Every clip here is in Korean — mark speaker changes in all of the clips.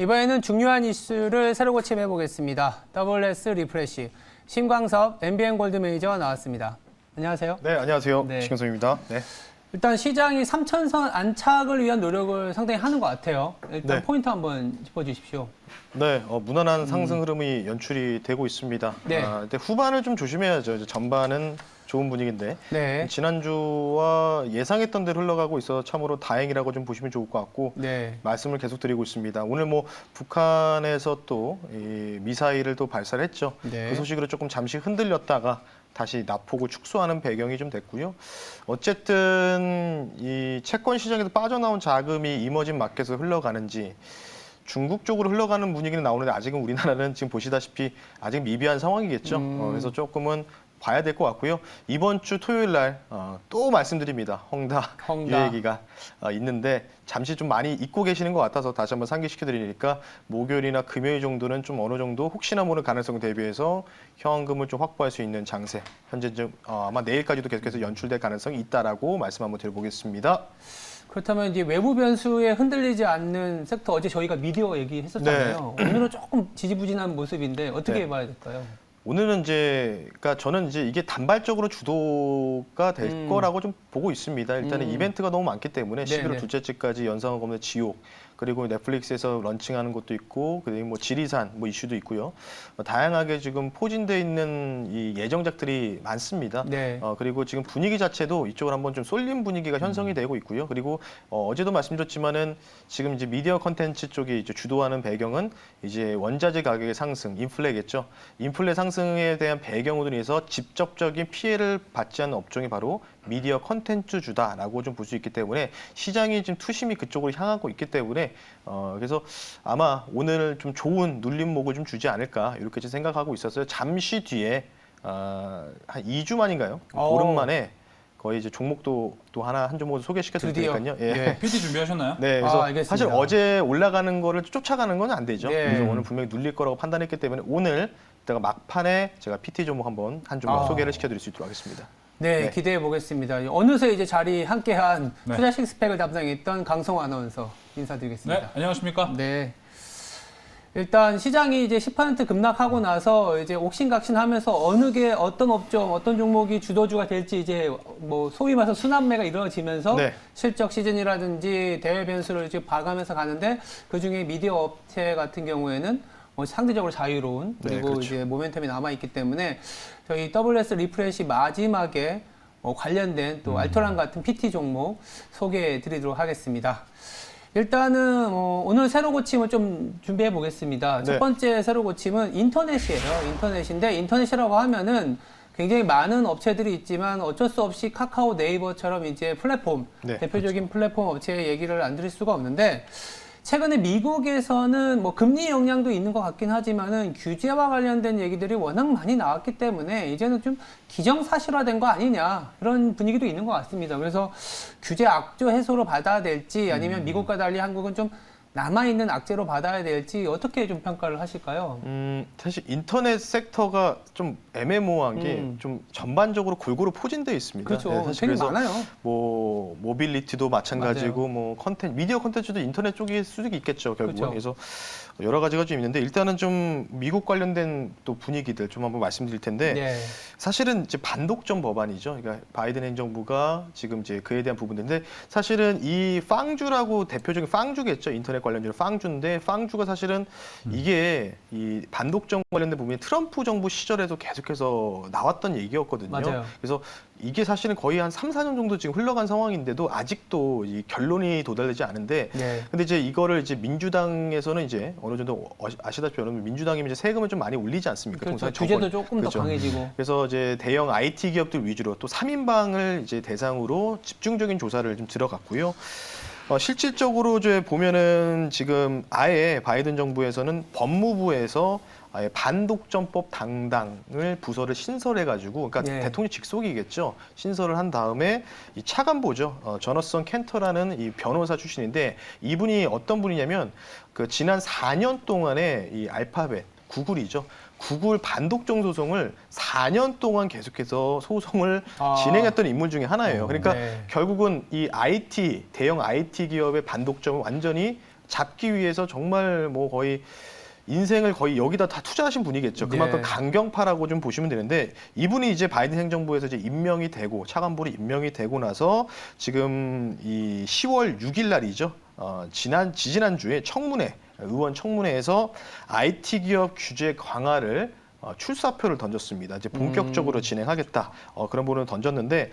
Speaker 1: 이번에는 중요한 이슈를 새로 고침해 보겠습니다. WS 리프레시 신광섭 MBN 골드 매니저가 나왔습니다. 안녕하세요.
Speaker 2: 네, 안녕하세요.
Speaker 1: 네.
Speaker 2: 신광섭입니다. 네.
Speaker 1: 일단 시장이 3,000선 안착을 위한 노력을 상당히 하는 것 같아요. 일단
Speaker 2: 네.
Speaker 1: 포인트 한번 짚어주십시오.
Speaker 2: 네, 무난한 상승 흐름이 연출이 되고 있습니다.
Speaker 1: 네.
Speaker 2: 근데 후반을 좀 조심해야죠. 이제 전반은 좋은 분위기인데
Speaker 1: 네.
Speaker 2: 지난주와 예상했던 대로 흘러가고 있어 참으로 다행이라고 좀 보시면 좋을 것 같고
Speaker 1: 네.
Speaker 2: 말씀을 계속 드리고 있습니다. 오늘 뭐 북한에서 또 이 미사일을 또 발사를 했죠.
Speaker 1: 네.
Speaker 2: 그 소식으로 조금 잠시 흔들렸다가 다시 낙폭을 축소하는 배경이 좀 됐고요. 어쨌든 이 채권 시장에서 빠져나온 자금이 이머징 마켓에서 흘러가는지 중국 쪽으로 흘러가는 분위기는 나오는데 아직은 우리나라는 지금 보시다시피 아직 미비한 상황이겠죠. 그래서 조금은 봐야 될 것 같고요. 이번 주 토요일 날 또 말씀드립니다. 헝다 유예기가 있는데 잠시 좀 많이 잊고 계시는 것 같아서 다시 한번 상기시켜 드리니까 목요일이나 금요일 정도는 좀 어느 정도 혹시나 모르는 가능성 대비해서 현금을 좀 확보할 수 있는 장세. 현재 좀 아마 내일까지도 계속해서 연출될 가능성이 있다라고 말씀 한번 드려보겠습니다.
Speaker 1: 그렇다면 이제 외부 변수에 흔들리지 않는 섹터 어제 저희가 미디어 얘기했었잖아요. 오늘은 조금 지지부진한 모습인데 어떻게
Speaker 2: 네.
Speaker 1: 봐야 될까요?
Speaker 2: 오늘은 이제, 그러니까 저는 이제 이게 단발적으로 주도가 될 거라고 좀 보고 있습니다. 일단은 이벤트가 너무 많기 때문에
Speaker 1: 네,
Speaker 2: 11월
Speaker 1: 네.
Speaker 2: 둘째 주까지 연상은 없는 지옥, 그리고 넷플릭스에서 런칭하는 것도 있고, 그리고 뭐 지리산 뭐 이슈도 있고요. 다양하게 지금 포진돼 있는 이 예정작들이 많습니다.
Speaker 1: 네.
Speaker 2: 그리고 지금 분위기 자체도 이쪽으로 한번 좀 쏠림 분위기가 형성이 되고 있고요. 그리고 어제도 말씀드렸지만은 지금 이제 미디어 컨텐츠 쪽이 이제 주도하는 배경은 이제 원자재 가격의 상승, 인플레겠죠. 인플레 상승에 대한 배경으로 인해서 직접적인 피해를 받지 않는 업종이 바로 미디어 컨텐츠주다라고 좀 볼 수 있기 때문에 시장이 지금 투심이 그쪽으로 향하고 있기 때문에 그래서 아마 오늘 좀 좋은 눌림목을 좀 주지 않을까 이렇게 좀 생각하고 있었어요. 잠시 뒤에 한 2주 만인가요? 보름 만에 거의 이제 종목도 또 한 종목을 소개시켜 드릴
Speaker 1: 드디어.
Speaker 2: 테니까요. 예.
Speaker 1: 네.
Speaker 3: PT 준비하셨나요?
Speaker 2: 네, 그래서
Speaker 1: 알겠습니다.
Speaker 2: 사실 어제 올라가는 거를 쫓아가는 건 안 되죠.
Speaker 1: 네.
Speaker 2: 그래서 오늘 분명히 눌릴 거라고 판단했기 때문에 오늘 이따가 막판에 제가 PT 종목 한 종목 소개를 시켜드릴 수 있도록 하겠습니다.
Speaker 1: 네,
Speaker 2: 네.
Speaker 1: 기대해 보겠습니다. 어느새 이제 자리 함께한
Speaker 3: 네.
Speaker 1: 투자 식스팩을 담당했던 강성호 아나운서 인사드리겠습니다.
Speaker 3: 네, 안녕하십니까?
Speaker 1: 네. 일단 시장이 이제 10% 급락하고 나서 이제 옥신각신하면서 어느 게 어떤 업종, 어떤 종목이 주도주가 될지 이제 뭐 소위 말해서 순환매가 이루어지면서
Speaker 2: 네.
Speaker 1: 실적 시즌이라든지 대외 변수를 이제 봐가면서 가는데 그 중에 미디어 업체 같은 경우에는 상대적으로 자유로운
Speaker 2: 네,
Speaker 1: 그리고
Speaker 2: 그렇죠.
Speaker 1: 이제 모멘텀이 남아 있기 때문에 저희 WS 리프레시 마지막에 관련된 또 알토란 같은 PT 종목 소개해 드리도록 하겠습니다. 일단은 오늘 새로 고침을 좀 준비해 보겠습니다.
Speaker 2: 네.
Speaker 1: 첫 번째 새로 고침은 인터넷이에요. 인터넷인데 인터넷이라고 하면은 굉장히 많은 업체들이 있지만 어쩔 수 없이 카카오, 네이버처럼 이제 플랫폼,
Speaker 2: 네,
Speaker 1: 대표적인 플랫폼 업체의 얘기를 안 드릴 수가 없는데 최근에 미국에서는 뭐 금리 영향도 있는 것 같긴 하지만은 규제와 관련된 얘기들이 워낙 많이 나왔기 때문에 이제는 좀 기정사실화된 거 아니냐 그런 분위기도 있는 것 같습니다. 그래서 규제 악조 해소로 받아야 될지 아니면 미국과 달리 한국은 좀 남아있는 악재로 받아야 될지 어떻게 좀 평가를 하실까요?
Speaker 2: 사실 인터넷 섹터가 좀 애매모호한 게 좀 전반적으로 골고루 포진되어 있습니다.
Speaker 1: 그렇죠.
Speaker 2: 네, 사실
Speaker 1: 되게
Speaker 2: 그래서
Speaker 1: 많아요.
Speaker 2: 뭐 모빌리티도 마찬가지고 뭐 미디어 컨텐츠도 인터넷 쪽이 수익이 있겠죠, 결국은.
Speaker 1: 그렇죠.
Speaker 2: 그래서 여러 가지가 좀 있는데 일단은 좀 미국 관련된 또 분위기들 좀 한번 말씀드릴 텐데
Speaker 1: 네.
Speaker 2: 사실은 이제 반독점 법안이죠. 그러니까 바이든 행정부가 지금 이제 그에 대한 부분인데 사실은 이 빵주라고 대표적인 빵주겠죠. 인터넷 관련주로 빵주인데 빵주가 사실은 이게 이 반독점 관련된 부분이 트럼프 정부 시절에도 계속해서 나왔던 얘기였거든요.
Speaker 1: 맞아요.
Speaker 2: 그래서 이게 사실은 거의 한 3, 4년 정도 지금 흘러간 상황인데도 아직도 이 결론이 도달되지 않은데
Speaker 1: 네.
Speaker 2: 근데 이제 이거를 이제 민주당에서는 이제 어느 정도 아시다시피 여러분 민주당이 이제 세금을 좀 많이 올리지 않습니까?
Speaker 1: 그렇죠.
Speaker 2: 통상
Speaker 1: 규제도
Speaker 2: 정권.
Speaker 1: 조금
Speaker 2: 그렇죠.
Speaker 1: 더 강해지고.
Speaker 2: 그래서 이제 대형 IT 기업들 위주로 또 3인방을 이제 대상으로 집중적인 조사를 좀 들어갔고요. 실질적으로 이제 보면은 지금 아예 바이든 정부에서는 법무부에서 아예 반독점법 담당을 부서를 신설해가지고, 그러니까
Speaker 1: 네.
Speaker 2: 대통령 직속이겠죠. 신설을 한 다음에 이 차관보죠. 저너선 켄터라는 이 변호사 출신인데 이분이 어떤 분이냐면 그 지난 4년 동안에 이 알파벳 구글이죠. 구글 반독점 소송을 4년 동안 계속해서 소송을 진행했던 인물 중에 하나예요. 그러니까
Speaker 1: 네.
Speaker 2: 결국은 이 대형 IT 기업의 반독점을 완전히 잡기 위해서 정말 뭐 거의 인생을 거의 여기다 다 투자하신 분이겠죠. 그만큼
Speaker 1: 네.
Speaker 2: 강경파라고 좀 보시면 되는데 이분이 이제 바이든 행정부에서 이제 임명이 되고 차관보로 임명이 되고 나서 지금 이 10월 6일 날이죠. 지지난주에 의원 청문회에서 IT 기업 규제 강화를 출사표를 던졌습니다. 이제 본격적으로 진행하겠다. 그런 부분을 던졌는데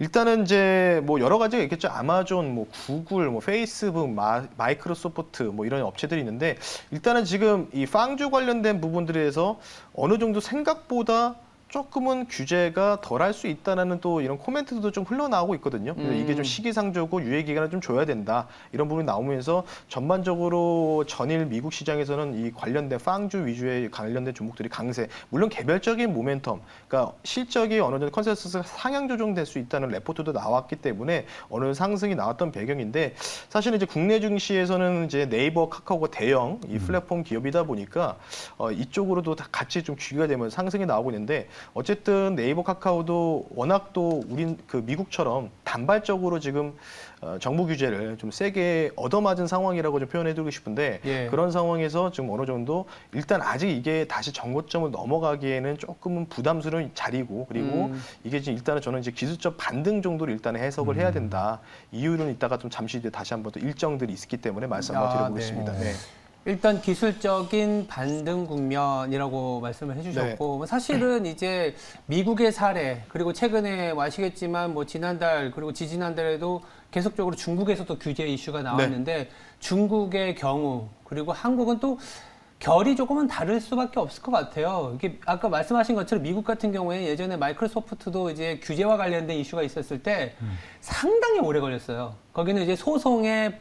Speaker 2: 일단은 이제 뭐 여러 가지가 있겠죠. 아마존, 뭐 구글, 뭐 페이스북, 마이크로소프트 뭐 이런 업체들이 있는데 일단은 지금 이 빵주 관련된 부분들에서 어느 정도 생각보다 조금은 규제가 덜할 수 있다는 또 이런 코멘트도 좀 흘러나오고 있거든요. 그래서 이게 좀 시기상조고 유예 기간을 좀 줘야 된다. 이런 부분이 나오면서 전반적으로 전일 미국 시장에서는 이 관련된 빵주 위주의 관련된 종목들이 강세. 물론 개별적인 모멘텀, 그러니까 실적이 어느 정도 컨센서스가 상향 조정될 수 있다는 레포트도 나왔기 때문에 어느 정도 상승이 나왔던 배경인데 사실은 이제 국내 증시에서는 이제 네이버, 카카오가 대형 이 플랫폼 기업이다 보니까 이쪽으로도 다 같이 좀 귀가 되면서 상승이 나오고 있는데 어쨌든 네이버, 카카오도 워낙 또 미국처럼 단발적으로 지금 정부 규제를 좀 세게 얻어맞은 상황이라고 좀 표현해드리고 싶은데
Speaker 1: 예.
Speaker 2: 그런 상황에서 지금 어느 정도 일단 아직 이게 다시 정고점을 넘어가기에는 조금은 부담스러운 자리고 그리고 이게 지금 일단은 저는 이제 기술적 반등 정도로 일단 해석을 해야 된다. 이유는 이따가 좀 잠시 뒤에 다시 한번 또 일정들이 있기 때문에 말씀 한번 드려보겠습니다.
Speaker 1: 네.
Speaker 2: 네.
Speaker 1: 일단 기술적인 반등 국면이라고 말씀을 해주셨고 뭐 사실은 이제 미국의 사례 그리고 최근에 아시겠지만 뭐 지난달 그리고 지지난달에도 계속적으로 중국에서도 규제 이슈가 나왔는데 중국의 경우 그리고 한국은 또 결이 조금은 다를 수밖에 없을 것 같아요. 이게 아까 말씀하신 것처럼 미국 같은 경우에 예전에 마이크로소프트도 이제 규제와 관련된 이슈가 있었을 때 상당히 오래 걸렸어요. 거기는 이제 소송에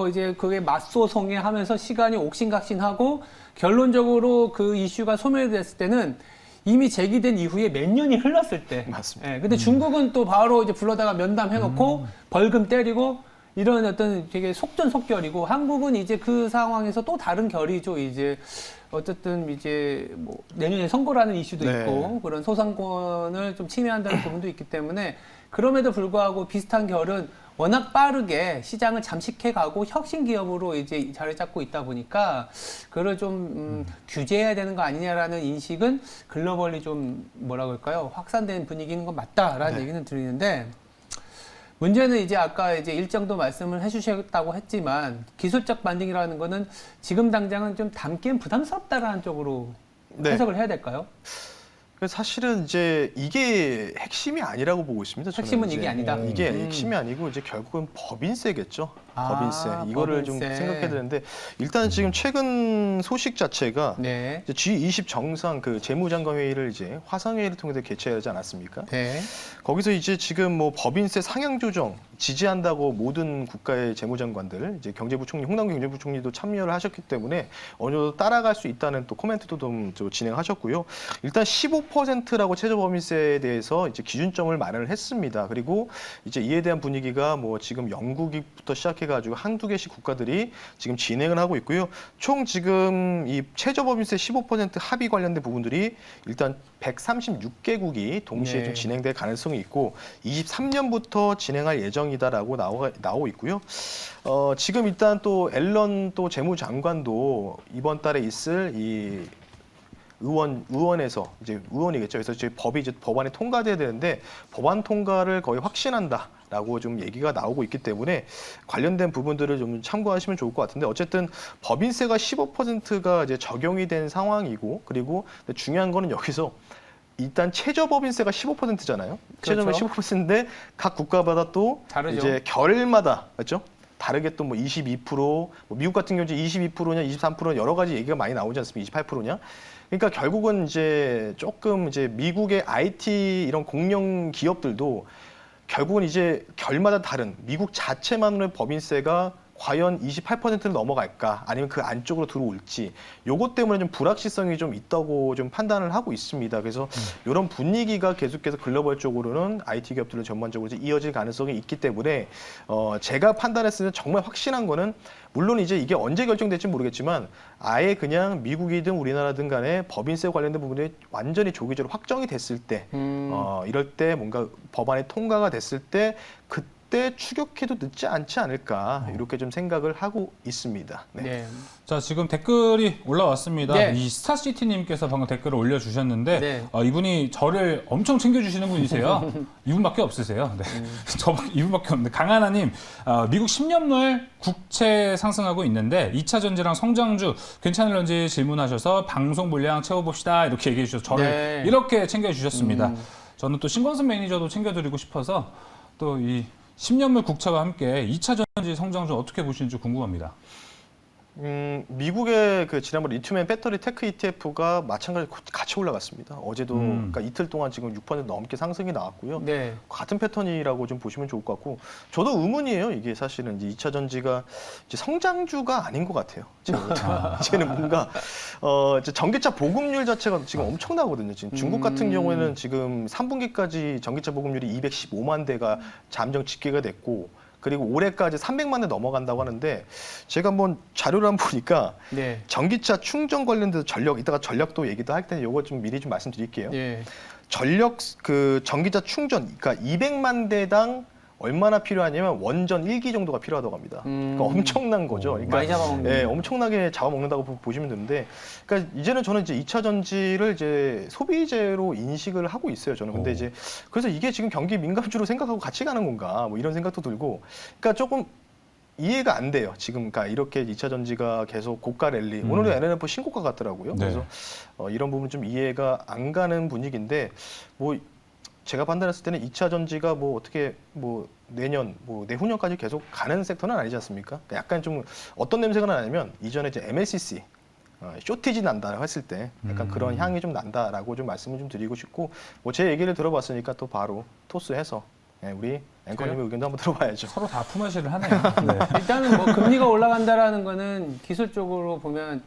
Speaker 1: 이제 그게 맞소송에 하면서 시간이 옥신각신하고 결론적으로 그 이슈가 소멸됐을 때는 이미 제기된 이후에 몇 년이 흘렀을 때.
Speaker 2: 맞습니다.
Speaker 1: 예, 근데 중국은 또 바로 이제 불러다가 면담해놓고 벌금 때리고 이런 어떤 되게 속전속결이고 한국은 이제 그 상황에서 또 다른 결이죠. 이제 어쨌든 이제 뭐 내년에 선거라는 이슈도
Speaker 2: 네.
Speaker 1: 있고 그런 소상권을 좀 침해한다는 부분도 있기 때문에 그럼에도 불구하고 비슷한 결은 워낙 빠르게 시장을 잠식해가고 혁신 기업으로 이제 자리 잡고 있다 보니까 그걸 좀 규제해야 되는 거 아니냐라는 인식은 글로벌리 좀 뭐라 그럴까요? 확산된 분위기인 건 맞다라는 얘기는 드리는데 문제는 이제 아까 이제 일정도 말씀을 해주셨다고 했지만 기술적 반등이라는 거는 지금 당장은 좀 담기엔 부담스럽다라는 쪽으로 해석을 해야 될까요?
Speaker 2: 사실은 이제 이게 핵심이 아니라고 보고 있습니다. 저는
Speaker 1: 핵심은
Speaker 2: 이제
Speaker 1: 이게 아니다.
Speaker 2: 이게 핵심이 아니고 이제 결국은 법인세겠죠. 법인세. 이거를 좀
Speaker 1: 법인세.
Speaker 2: 생각해야 되는데 일단 지금 최근 소식 자체가
Speaker 1: 네.
Speaker 2: 이제 G20 정상 그 재무장관 회의를 이제 화상 회의를 통해서 개최하지 않았습니까?
Speaker 1: 네.
Speaker 2: 거기서 이제 지금 뭐 법인세 상향 조정 지지한다고 모든 국가의 재무장관들 이제 경제부총리 홍남기 경제부총리도 참여를 하셨기 때문에 어느 정도 따라갈 수 있다는 또 코멘트도 좀 진행하셨고요. 일단 15%라고 최저법인세에 대해서 이제 기준점을 마련을 했습니다. 그리고 이제 이에 대한 분위기가 뭐 지금 영국부터 시작해가지고 한두 개씩 국가들이 지금 진행을 하고 있고요. 총 지금 이 최저법인세 15% 합의 관련된 부분들이 일단 136개국이 동시에
Speaker 1: 네.
Speaker 2: 좀 진행될 가능성이 있고 23년부터 진행할 예정이다라고 나오고 있고요. 지금 일단 또 앨런 또 재무장관도 이번 달에 있을 이 의원에서 이제 의원이겠죠. 그래서 이제 법안이 통과돼야 되는데 법안 통과를 거의 확신한다라고 좀 얘기가 나오고 있기 때문에 관련된 부분들을 좀 참고하시면 좋을 것 같은데 어쨌든 법인세가 15%가 이제 적용이 된 상황이고 그리고 중요한 거는 여기서 일단 최저법인세가 15%잖아요. 최저는
Speaker 1: 그렇죠.
Speaker 2: 15%인데 각 국가마다 또
Speaker 1: 다르죠.
Speaker 2: 이제 결마다 그렇죠? 다르게 또 뭐 22%, 뭐 미국 같은 경우 이제 22%냐, 23%냐 여러 가지 얘기가 많이 나오지 않습니까? 28%냐? 그러니까 결국은 이제 조금 이제 미국의 IT 이런 공룡 기업들도 결국은 이제 결마다 다른 미국 자체만의 법인세가 과연 28%를 넘어갈까 아니면 그 안쪽으로 들어올지 요것 때문에 좀 불확실성이 좀 있다고 좀 판단을 하고 있습니다. 그래서 이런 분위기가 계속해서 글로벌 쪽으로는 IT 기업들을 전반적으로 이제 이어질 가능성이 있기 때문에 제가 판단했을 때 정말 확신한 거는 물론 이제 이게 언제 결정될지 모르겠지만 아예 그냥 미국이든 우리나라든 간에 법인세 관련된 부분이 완전히 조기적으로 확정이 됐을 때 이럴 때 뭔가 법안이 통과가 됐을 때 그때 추격해도 늦지 않지 않을까 이렇게 좀 생각을 하고 있습니다. 네.
Speaker 1: 네.
Speaker 3: 자, 지금 댓글이 올라왔습니다.
Speaker 1: 네.
Speaker 3: 이 스타시티님께서 방금 댓글을 올려주셨는데
Speaker 1: 네.
Speaker 3: 이분이 저를 엄청 챙겨주시는 분이세요. 이분밖에 없으세요. 네. 이분밖에 없는데 강하나님, 미국 10년물 국채 상승하고 있는데 2차 전지랑 성장주 괜찮을런지 질문하셔서 방송 물량 채워봅시다 이렇게 얘기해 주셔서 저를
Speaker 1: 네.
Speaker 3: 이렇게 챙겨주셨습니다. 저는 또 신건선 매니저도 챙겨드리고 싶어서 또 이 10년물 국채와 함께 2차 전지 성장주 어떻게 보시는지 궁금합니다.
Speaker 2: 미국의 그 지난번 리튬 배터리 테크 ETF가 마찬가지로 같이 올라갔습니다. 어제도 그러니까 이틀 동안 지금 6% 넘게 상승이 나왔고요.
Speaker 1: 네.
Speaker 2: 같은 패턴이라고 좀 보시면 좋을 것 같고 저도 의문이에요. 이게 사실은 이제 2차 전지가 이제 성장주가 아닌 것 같아요. 이제는 뭔가 이제 전기차 보급률 자체가 지금 엄청나거든요. 지금 중국 같은 경우에는 지금 3분기까지 전기차 보급률이 215만 대가 잠정 집계가 됐고 그리고 올해까지 300만 대 넘어간다고 하는데 제가 한번 자료를 한번 보니까
Speaker 1: 네.
Speaker 2: 전기차 충전 관련돼서 전력 이따가 전력도 얘기도 할 텐데 요거 좀 미리 좀 말씀드릴게요.
Speaker 1: 네.
Speaker 2: 전력 그 전기차 충전 그러니까 200만 대당 얼마나 필요하냐면 원전 1기 정도가 필요하다고 합니다. 그러니까 엄청난 거죠. 그러니까
Speaker 1: 많이 잡아먹는.
Speaker 2: 예, 엄청나게 잡아먹는다고 보시면 되는데, 그러니까 이제는 저는 이제 2차 전지를 이제 소비재로 인식을 하고 있어요. 저는 근데 이제 그래서 이게 지금 경기 민감주로 생각하고 같이 가는 건가, 뭐 이런 생각도 들고, 그러니까 조금 이해가 안 돼요. 지금 그러니까 이렇게 2차 전지가 계속 고가 랠리, 오늘도 NNF 신고가 같더라고요.
Speaker 3: 네.
Speaker 2: 그래서 이런 부분 좀 이해가 안 가는 분위기인데, 뭐. 제가 판단했을 때는 2차 전지가 뭐 어떻게 뭐 내년, 뭐 내후년까지 계속 가는 섹터는 아니지 않습니까? 그러니까 약간 좀 어떤 냄새가 나냐면 이전에 이제 MLCC 쇼티지 난다 했을 때 약간 그런 향이 좀 난다라고 좀 말씀을 좀 드리고 싶고 뭐 제 얘기를 들어봤으니까 또 바로 토스해서 우리 앵커님의 의견도 한번 들어봐야죠.
Speaker 3: 서로 다 품앗이를 하네요. 네.
Speaker 1: 일단은 뭐 금리가 올라간다라는 거는 기술적으로 보면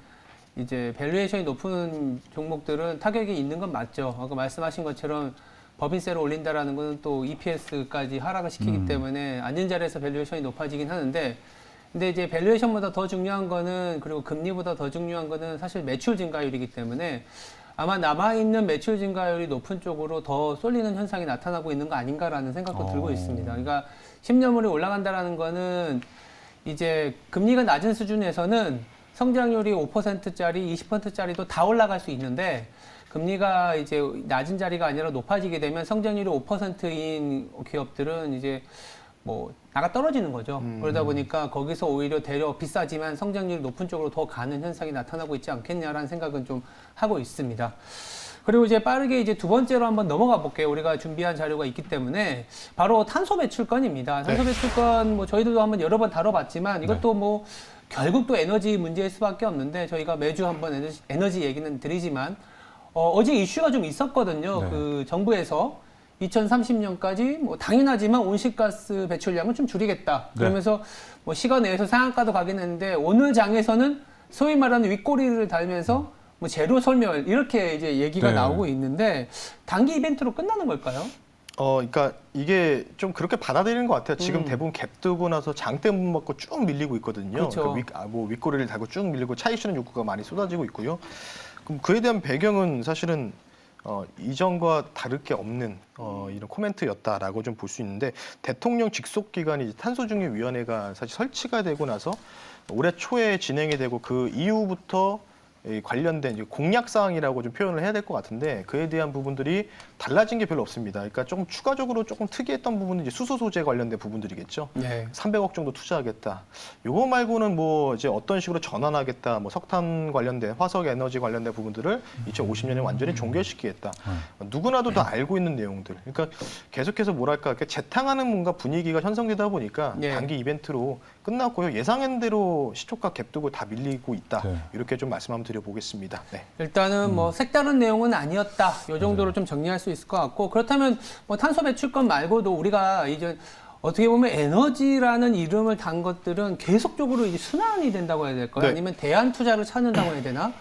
Speaker 1: 이제 밸류에이션이 높은 종목들은 타격이 있는 건 맞죠. 아까 말씀하신 것처럼 법인세를 올린다라는 것은 또 EPS까지 하락을 시키기 때문에 앉은 자리에서 밸류에이션이 높아지긴 하는데 근데 이제 밸류에이션보다 더 중요한 거는 그리고 금리보다 더 중요한 거는 사실 매출 증가율이기 때문에 아마 남아있는 매출 증가율이 높은 쪽으로 더 쏠리는 현상이 나타나고 있는 거 아닌가라는 생각도 들고 있습니다. 그러니까 10년물이 올라간다라는 거는 이제 금리가 낮은 수준에서는 성장률이 5%짜리, 20%짜리도 다 올라갈 수 있는데 금리가 이제 낮은 자리가 아니라 높아지게 되면 성장률이 5%인 기업들은 이제 뭐 나가 떨어지는 거죠. 그러다 보니까 거기서 오히려 되려 비싸지만 성장률이 높은 쪽으로 더 가는 현상이 나타나고 있지 않겠냐라는 생각은 좀 하고 있습니다. 그리고 이제 빠르게 이제 두 번째로 한번 넘어가 볼게요. 우리가 준비한 자료가 있기 때문에 바로 탄소 배출권입니다. 탄소 배출권 뭐 저희들도 한번 여러 번 다뤄봤지만 이것도 뭐 결국 또 에너지 문제일 수밖에 없는데 저희가 매주 한번 에너지 얘기는 드리지만 어제 이슈가 좀 있었거든요.
Speaker 3: 네.
Speaker 1: 그 정부에서 2030년까지 뭐 당연하지만 온실가스 배출량을 좀 줄이겠다. 그러면서 뭐 시간 내에서 상한가도 가긴 했는데 오늘 장에서는 소위 말하는 윗꼬리를 달면서 뭐 제로 솔멸 이렇게 이제 얘기가
Speaker 3: 네.
Speaker 1: 나오고 있는데 단기 이벤트로 끝나는 걸까요?
Speaker 2: 그러니까 이게 좀 그렇게 받아들이는 것 같아요. 지금 대부분 갭 뜨고 나서 장대 문 맞고 쭉 밀리고 있거든요.
Speaker 1: 그렇죠.
Speaker 2: 그러니까 뭐 윗꼬리를 달고 쭉 밀리고 차 이슈는 욕구가 많이 쏟아지고 있고요. 그럼 그에 대한 배경은 사실은 이전과 다를 게 없는 이런 코멘트였다라고 좀 볼 수 있는데 대통령 직속 기관이 탄소중립위원회가 사실 설치가 되고 나서 올해 초에 진행이 되고 그 이후부터 이 관련된 이제 공약 사항이라고 좀 표현을 해야 될 것 같은데 그에 대한 부분들이 달라진 게 별로 없습니다. 그러니까 조금 추가적으로 조금 특이했던 부분은 이제 수소 소재 관련된 부분들이겠죠.
Speaker 1: 네.
Speaker 2: 300억 정도 투자하겠다. 요거 말고는 뭐 이제 어떤 식으로 전환하겠다. 뭐 석탄 관련된 화석 에너지 관련된 부분들을 2050년에 완전히 종결시키겠다. 누구나도 다 알고 있는 내용들. 그러니까 계속해서 뭐랄까 이렇게 재탕하는 뭔가 분위기가 형성되다 보니까
Speaker 1: 네.
Speaker 2: 단기 이벤트로 끝났고요. 예상한 대로 시초가 갭두고 다 밀리고 있다.
Speaker 3: 네.
Speaker 2: 이렇게 좀 말씀 한번 드려보겠습니다. 네.
Speaker 1: 일단은 뭐 색다른 내용은 아니었다. 이 정도로 좀 정리할 수 있을 것 같고 그렇다면 뭐 탄소 배출권 말고도 우리가 이제 어떻게 보면 에너지라는 이름을 단 것들은 계속적으로 이제 순환이 된다고 해야 될까요?
Speaker 2: 네.
Speaker 1: 아니면 대안 투자를 찾는다고 해야 되나?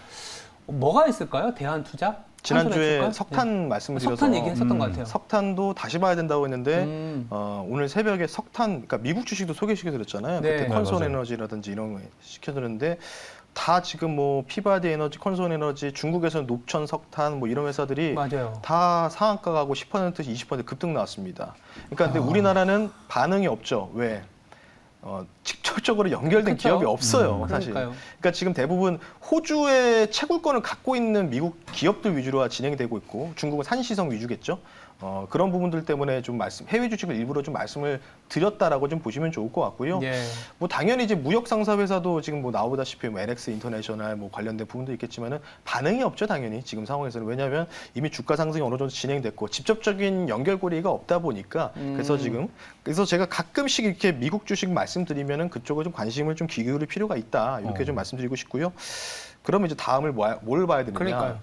Speaker 1: 뭐가 있을까요? 대안 투자?
Speaker 2: 지난주에
Speaker 1: 탄소 배출권?
Speaker 2: 석탄
Speaker 1: 네.
Speaker 2: 말씀을 드려서
Speaker 1: 석탄 얘기했었던 것 같아요.
Speaker 2: 석탄도 다시 봐야 된다고 했는데 오늘 새벽에 석탄, 그러니까 미국 주식도 소개시켜드렸잖아요.
Speaker 1: 네.
Speaker 2: 그때
Speaker 3: 네,
Speaker 2: 컨솔
Speaker 3: 맞아요.
Speaker 2: 에너지라든지 이런 거 시켜드렸는데 다 지금 뭐 피바디 에너지, 컨손 에너지, 중국에서는 녹천, 석탄 뭐 이런 회사들이
Speaker 1: 맞아요.
Speaker 2: 다 상한가 가고 10%, 20% 급등 나왔습니다. 그러니까 근데 우리나라는 반응이 없죠. 왜? 직접적으로 연결된
Speaker 1: 그쵸?
Speaker 2: 기업이 없어요, 사실.
Speaker 1: 그러니까요.
Speaker 2: 그러니까 지금 대부분 호주의 채굴권을 갖고 있는 미국 기업들 위주로 진행이 되고 있고 중국은 산시성 위주겠죠. 그런 부분들 때문에 좀 해외 주식을 일부러 좀 말씀을 드렸다라고 좀 보시면 좋을 것 같고요.
Speaker 1: 예.
Speaker 2: 뭐 당연히 이제 무역 상사 회사도 지금 뭐 나오다시피 뭐 LX 인터내셔널 뭐 관련된 부분도 있겠지만은 반응이 없죠, 당연히 지금 상황에서는. 왜냐하면 이미 주가 상승이 어느 정도 진행됐고 직접적인 연결고리가 없다 보니까 그래서 제가 가끔씩 이렇게 미국 주식 말씀드리면은 그쪽에 좀 관심을 좀 기울일 필요가 있다 이렇게 좀 말씀드리고 싶고요. 그러면 이제 다음을 뭘 봐야 되느냐?
Speaker 1: 그러니까요.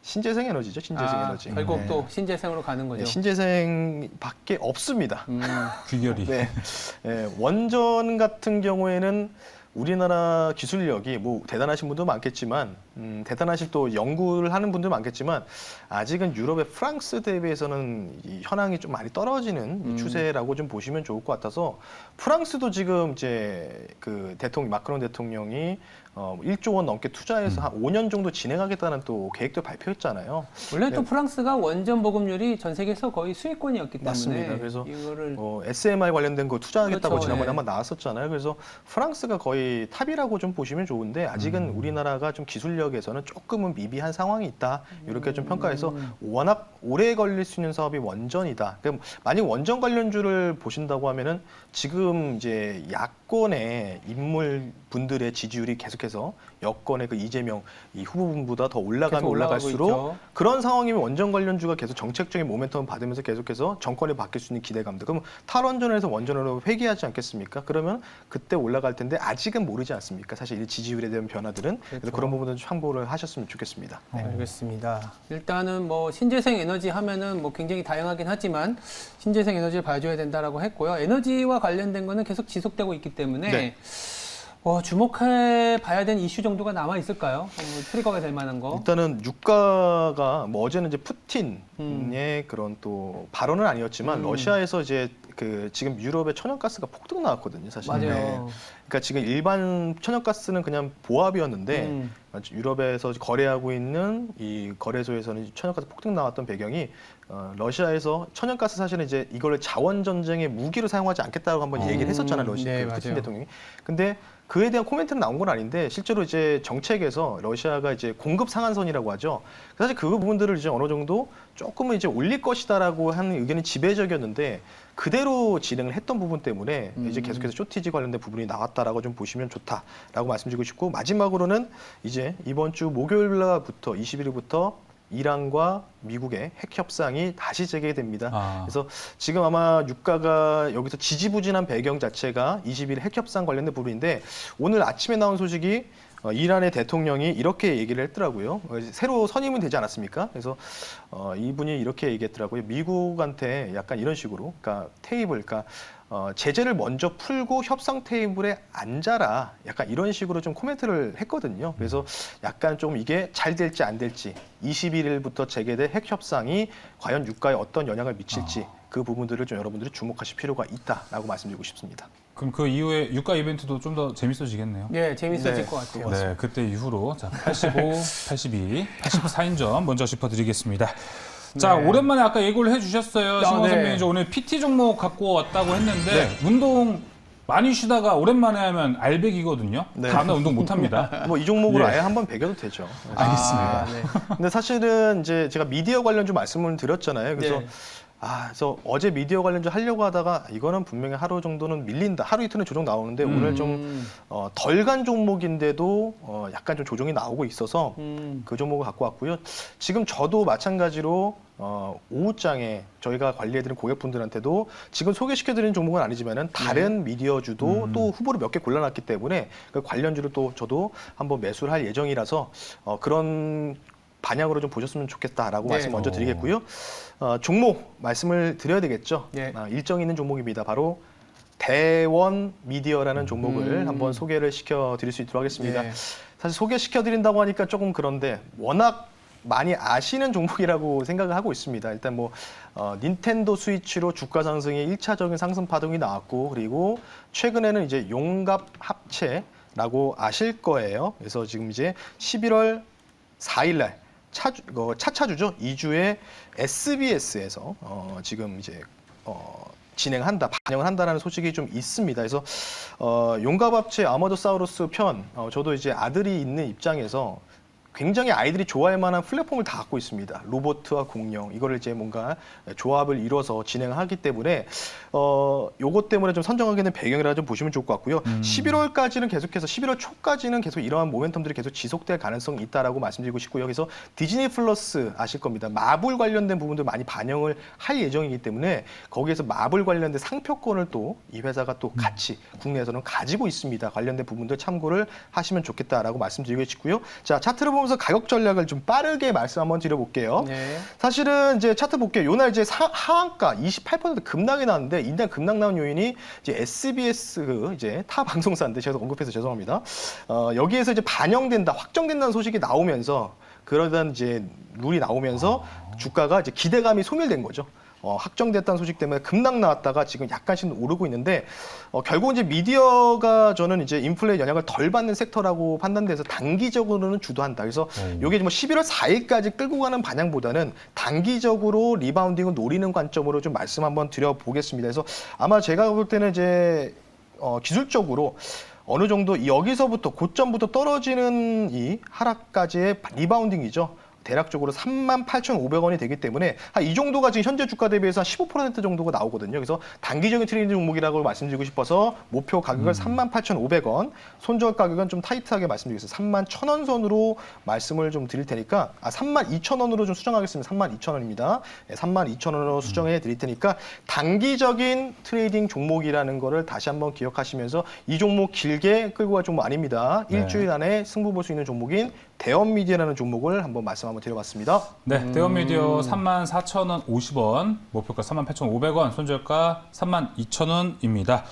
Speaker 2: 신재생 에너지죠, 신재생 에너지.
Speaker 1: 결국
Speaker 2: 네.
Speaker 1: 또 신재생으로 가는 거죠.
Speaker 2: 네, 신재생밖에 없습니다.
Speaker 3: 귀결이.
Speaker 2: 네. 네, 원전 같은 경우에는 우리나라 기술력이 뭐 대단하신 분도 많겠지만 대단하신 또 연구를 하는 분도 많겠지만 아직은 유럽의 프랑스 대비해서는 이 현황이 좀 많이 떨어지는 추세라고 좀 보시면 좋을 것 같아서 프랑스도 지금 이제 그 마크롱 대통령이 1조 원 넘게 투자해서 한 5년 정도 진행하겠다는 또 계획도 발표했잖아요.
Speaker 1: 원래 또
Speaker 2: 네.
Speaker 1: 프랑스가 원전 보급률이 전 세계에서 거의 수익권이었기 때문에
Speaker 2: 맞습니다. 그래서
Speaker 1: 이거를
Speaker 2: SMR 관련된 거 투자하겠다고
Speaker 1: 그렇죠,
Speaker 2: 지난번에
Speaker 1: 예.
Speaker 2: 한번 나왔었잖아요. 그래서 프랑스가 거의 탑이라고 좀 보시면 좋은데 아직은 우리나라가 좀 기술력에서는 조금은 미비한 상황이 있다. 이렇게 좀 평가해서 워낙 오래 걸릴 수 있는 사업이 원전이다. 그럼 만약 원전 관련주를 보신다고 하면은 지금 이제 야권의 인물 분들의 지지율이 계속해서 여권의 그 이재명 이 후보분보다 더 올라가면
Speaker 1: 계속 올라가고
Speaker 2: 올라갈수록
Speaker 1: 있죠.
Speaker 2: 그런 상황이면 원전 관련주가 계속 정책적인 모멘텀을 받으면서 계속해서 정권이 바뀔 수 있는 기대감들. 그럼 탈원전에서 원전으로 회귀하지 않겠습니까? 그러면 그때 올라갈 텐데 아직은 모르지 않습니까? 사실 이 지지율에 대한 변화들은 그래서
Speaker 1: 그렇죠.
Speaker 2: 그런 부분은 참고를 하셨으면 좋겠습니다.
Speaker 1: 네, 알겠습니다. 일단은 뭐 신재생 에너지 하면은 뭐 굉장히 다양하긴 하지만 신재생 에너지를 봐줘야 된다라고 했고요. 에너지와 관련된 거는 계속 지속되고 있기 때문에
Speaker 2: 네.
Speaker 1: 주목해 봐야 되는 이슈 정도가 남아 있을까요? 트리거가 될 만한 거.
Speaker 2: 일단은 유가가 뭐 어제는 이제 푸틴의 그런 또 발언은 아니었지만 러시아에서 이제 그 지금 유럽의 천연가스가 폭등 나왔거든요, 사실.
Speaker 1: 맞아요.
Speaker 2: 그러니까 지금 일반 천연가스는 그냥 보합이었는데 유럽에서 거래하고 있는 이 거래소에서는 천연가스 폭등 나왔던 배경이 러시아에서 천연가스 사실은 이제 이거를 자원 전쟁의 무기로 사용하지 않겠다고 한번 얘기를 했었잖아요, 러시아
Speaker 1: 네,
Speaker 2: 푸틴
Speaker 1: 맞아요.
Speaker 2: 대통령이. 근데 그에 대한 코멘트는 나온 건 아닌데 실제로 이제 정책에서 러시아가 이제 공급 상한선이라고 하죠. 사실 그 부분들을 이제 어느 정도 조금은 이제 올릴 것이다라고 하는 의견이 지배적이었는데 그대로 진행을 했던 부분 때문에 이제 계속해서 쇼티지 관련된 부분이 나왔다라고 좀 보시면 좋다라고 말씀드리고 싶고 마지막으로는 이제 이번 주 목요일부터 20일부터 이란과 미국의 핵 협상이 다시 재개됩니다. 그래서 지금 아마 유가가 여기서 지지부진한 배경 자체가 20일 핵 협상 관련된 부분인데 오늘 아침에 나온 소식이 이란의 대통령이 이렇게 얘기를 했더라고요. 새로 선임은 되지 않았습니까? 그래서 이분이 이렇게 얘기했더라고요. 미국한테 약간 이런 식으로, 그러니까 그러니까 제재를 먼저 풀고 협상 테이블에 앉아라. 약간 이런 식으로 좀 코멘트를 했거든요. 그래서 약간 좀 이게 잘 될지 안 될지 21일부터 재개될 핵 협상이 과연 유가에 어떤 영향을 미칠지 그 부분들을 좀 여러분들이 주목하실 필요가 있다라고 말씀드리고 싶습니다.
Speaker 3: 그럼 그 이후에 유가 이벤트도 좀 더 재밌어지겠네요.
Speaker 1: 네, 재밌어질
Speaker 2: 네,
Speaker 1: 것 같아요.
Speaker 3: 네, 그때 이후로 자 85, 82, 84인점 먼저 짚어드리겠습니다. 자,
Speaker 1: 네.
Speaker 3: 오랜만에 아까 예고를 해주셨어요. 신원
Speaker 1: 네.
Speaker 3: 선배님 오늘 PT 종목 갖고 왔다고 했는데 운동 많이 쉬다가 오랜만에 하면 알배기거든요.
Speaker 2: 네.
Speaker 3: 다음날 운동 못 합니다.
Speaker 2: 뭐 이 종목으로
Speaker 3: 예.
Speaker 2: 아예 한번 배겨도 되죠.
Speaker 3: 알겠습니다.
Speaker 1: 네.
Speaker 2: 근데 사실은 이제 제가 미디어 관련 좀 말씀을 드렸잖아요. 그래서
Speaker 1: 네.
Speaker 2: 그래서 어제 미디어 관련 좀 하려고 하다가 이거는 분명히 하루 정도는 밀린다. 하루 이틀은 조정 나오는데 오늘 좀 덜 간 종목인데도 약간 좀 조정이 나오고 있어서 그 종목을 갖고 왔고요. 지금 저도 마찬가지로 오후장에 저희가 관리해드린 고객분들한테도 지금 소개시켜드리는 종목은 아니지만은 다른 미디어주도 또 후보를 몇 개 골라놨기 때문에 그 관련주를 또 저도 한번 매수를 할 예정이라서 그런 반향으로 좀 보셨으면 좋겠다라고
Speaker 1: 네.
Speaker 2: 말씀 먼저 드리겠고요. 종목 말씀을 드려야 되겠죠.
Speaker 1: 네.
Speaker 2: 일정 있는 종목입니다. 바로 대원 미디어라는 종목을 한번 소개를 시켜드릴 수 있도록 하겠습니다.
Speaker 1: 네.
Speaker 2: 사실 소개시켜드린다고 하니까 조금 그런데 워낙 많이 아시는 종목이라고 생각을 하고 있습니다. 일단 뭐 닌텐도 스위치로 주가 상승의 1차적인 상승 파동이 나왔고 그리고 최근에는 이제 용갑 합체 있다라고 아실 거예요. 그래서 지금 이제 11월 4일 날 차차주죠. 2주에 SBS에서 지금 이제 진행한다, 반영을 한다라는 소식이 좀 있습니다. 그래서 용가밥체 아마도사우루스 편, 저도 이제 아들이 있는 입장에서 굉장히 아이들이 좋아할 만한 플랫폼을 다 갖고 있습니다. 로봇과 공룡, 이거를 이제 뭔가 조합을 이뤄서 진행하기 때문에 요것 때문에 좀 선정하게 된 배경이라 좀 보시면 좋을 것 같고요. 11월까지는 계속해서 11월 초까지는 계속 이러한 모멘텀들이 계속 지속될 가능성이 있다라고 말씀드리고 싶고요. 그래서 디즈니 플러스 아실 겁니다. 마블 관련된 부분들 많이 반영을 할 예정이기 때문에 거기에서 마블 관련된 상표권을 또 이 회사가 또 같이 국내에서는 가지고 있습니다. 관련된 부분들 참고를 하시면 좋겠다라고 말씀드리고 싶고요. 자, 차트를 보면서 가격 전략을 좀 빠르게 말씀 한번 드려볼게요.
Speaker 1: 네.
Speaker 2: 사실은 이제 차트 볼게요. 요날 이제 하한가 28% 급락이 나왔는데 인당 급락 나온 요인이 이제 SBS 이제 타 방송사인데 제가 언급해서 죄송합니다. 여기에서 이제 반영된다, 확정된다는 소식이 나오면서 그러던 이제 룰이 나오면서 주가가 이제 기대감이 소멸된 거죠. 확정됐다는 소식 때문에 급락 나왔다가 지금 약간씩 오르고 있는데 결국 이제 미디어가 저는 이제 인플레 영향을 덜 받는 섹터라고 판단돼서 단기적으로는 주도한다. 그래서 이게 뭐 11월 4일까지 끌고 가는 방향보다는 단기적으로 리바운딩을 노리는 관점으로 좀 말씀 한번 드려보겠습니다. 그래서 아마 제가 볼 때는 이제 기술적으로 어느 정도 여기서부터 고점부터 떨어지는 이 하락까지의 리바운딩이죠. 대략적으로 38,500원이 되기 때문에 이 정도가 지금 현재 주가 대비해서 한 15% 정도가 나오거든요. 그래서 단기적인 트레이딩 종목이라고 말씀드리고 싶어서 목표 가격을 38,500원, 손절 가격은 좀 타이트하게 말씀드리겠습니다. 31,000원 선으로 말씀을 좀 드릴 테니까 32,000원으로 좀 수정하겠습니다. 32,000원입니다. 32,000원으로 수정해 드릴 테니까 단기적인 트레이딩 종목이라는 거를 다시 한번 기억하시면서 이 종목 길게 끌고 갈 종목 아닙니다.
Speaker 3: 네.
Speaker 2: 일주일 안에 승부 볼 수 있는 종목인 대원미디어라는 종목을 한번 말씀 한번 드려봤습니다.
Speaker 3: 네, 대원미디어 34,000원 50원, 목표가 38,500원, 손절가 32,000원입니다.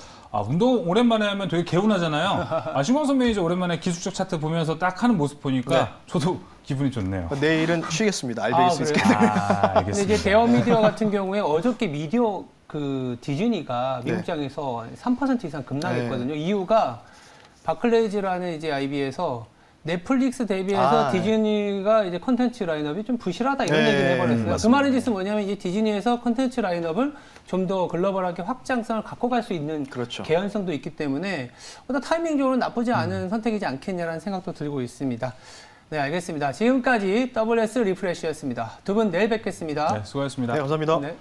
Speaker 3: 운동 오랜만에 하면 되게 개운하잖아요. 신광 선배님 이제 오랜만에 기술적 차트 보면서 딱 하는 모습 보니까
Speaker 2: 네.
Speaker 3: 저도 기분이 좋네요.
Speaker 2: 내일은 쉬겠습니다. 알배기 수 있게.
Speaker 1: 근데
Speaker 3: 알겠습니다.
Speaker 1: 이제 대형미디어 같은 경우에 어저께 미디어 디즈니가 미국장에서 3% 이상 급락했거든요. 이유가 바클레이즈라는 이제 IB에서 넷플릭스 대비해서 디즈니가 이제 컨텐츠 라인업이 좀 부실하다 이런 얘기를 해버렸어요.
Speaker 2: 맞습니다.
Speaker 1: 그 말은 뜻은 뭐냐면 이제 디즈니에서 컨텐츠 라인업을 좀 더 글로벌하게 확장성을 갖고 갈 수 있는
Speaker 2: 그렇죠.
Speaker 1: 개연성도 있기 때문에 타이밍적으로 나쁘지 않은 선택이지 않겠냐라는 생각도 들고 있습니다. 네, 알겠습니다. 지금까지 WS 리프레시였습니다. 두 분 내일 뵙겠습니다.
Speaker 3: 네, 수고하셨습니다.
Speaker 2: 네, 감사합니다.
Speaker 1: 네.